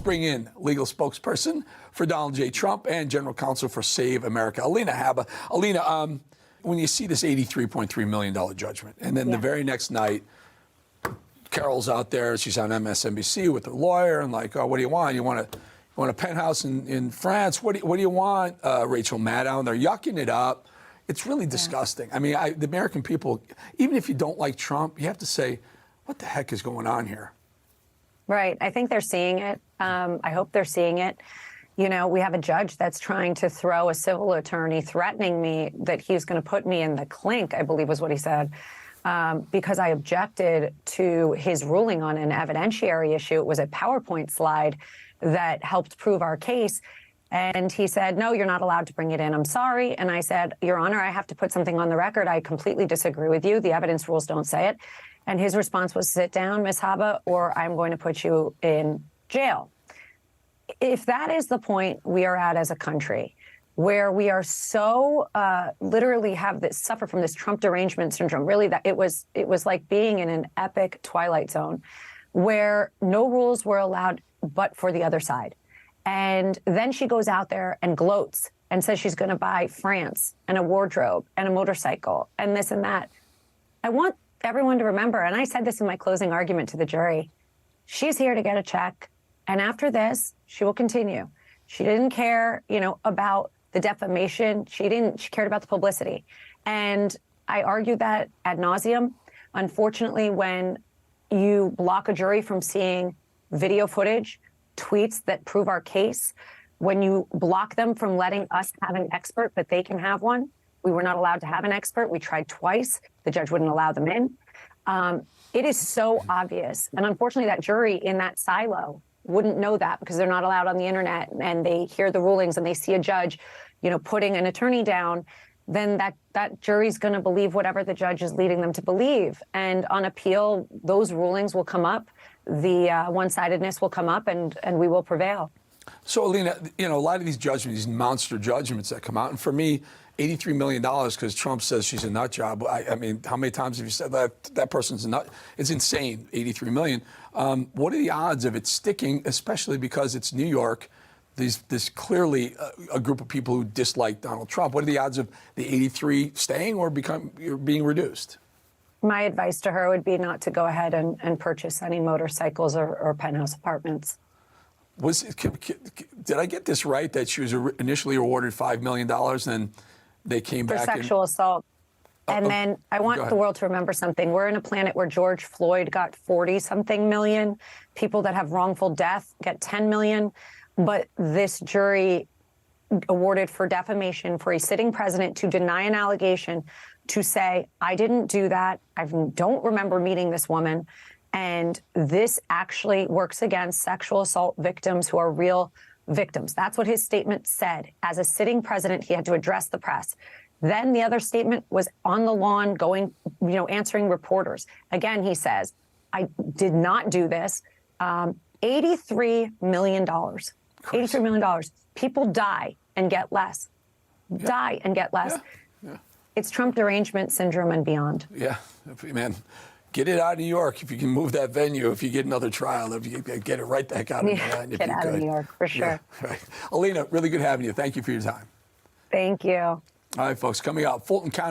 bring in legal spokesperson for Donald J. Trump and general counsel for Save America, Alina Habba. Alina, when you see this $83.3 million judgment, and then the very next night, Carol's out there, she's on MSNBC with her lawyer, and like, oh, what do you want? You want a penthouse in France? What do you want? Rachel Maddow, and they're yucking it up. It's really disgusting. I mean, the American people, even if you don't like Trump, you have to say, what the heck is going on here? Right. I think they're seeing it. I hope they're seeing it. You know, we have a judge that's trying to throw a civil attorney threatening me that he's going to put me in the clink, I believe was what he said, because I objected to his ruling on an evidentiary issue. It was a PowerPoint slide that helped prove our case. And he said, no, you're not allowed to bring it in. I'm sorry. And I said, Your Honor, I have to put something on the record. I completely disagree with you. The evidence rules don't say it. And his response was, sit down, Ms. Habba, or I'm going to put you in jail. If that is the point we are at as a country, where we are so literally suffer from this Trump derangement syndrome, really that it was like being in an epic Twilight Zone where no rules were allowed but for the other side. And then she goes out there and gloats and says she's going to buy France and a wardrobe and a motorcycle and this and that. I want everyone to remember, and I said this in my closing argument to the jury, she's here to get a check. And after this, she will continue. She didn't care, about the defamation. She cared about the publicity. And I argued that ad nauseum. Unfortunately, when you block a jury from seeing video footage, tweets that prove our case, when you block them from letting us have an expert, but they can have one, we were not allowed to have an expert. We tried twice. The judge wouldn't allow them in. It is so obvious. And unfortunately, that jury in that silo wouldn't know that because they're not allowed on the internet and they hear the rulings and they see a judge, putting an attorney down, then that jury's going to believe whatever the judge is leading them to believe. And on appeal, those rulings will come up. The one-sidedness will come up and we will prevail. So, Alina, a lot of these judgments, these monster judgments that come out, and for me, $83 million because Trump says she's a nut job. I mean, how many times have you said that person's a nut? It's insane, $83 million. What are the odds of it sticking, especially because it's New York? There's clearly a group of people who dislike Donald Trump. What are the odds of the 83 staying or being reduced? My advice to her would be not to go ahead and purchase any motorcycles or penthouse apartments. Did I get this right, that she was initially awarded $5 million and they came back? For sexual assault. And then I want the world to remember something. We're in a planet where George Floyd got 40-something million. People that have wrongful death get 10 million. But this jury awarded for defamation for a sitting president to deny an allegation, to say, I didn't do that. I don't remember meeting this woman. And this actually works against sexual assault victims who are real victims. That's what his statement said. As a sitting president, he had to address the press. Then the other statement was on the lawn going, answering reporters. Again, he says, I did not do this. $83 million. $83 million. People die and get less. Die and get less. Yeah. It's Trump derangement syndrome and beyond. Yeah, man. Get it out of New York if you can move that venue. If you get another trial, if you get it right the heck out of Manhattan. Get out of New York, for sure. Yeah, right. Alina, really good having you. Thank you for your time. Thank you. All right, folks, coming out, Fulton County.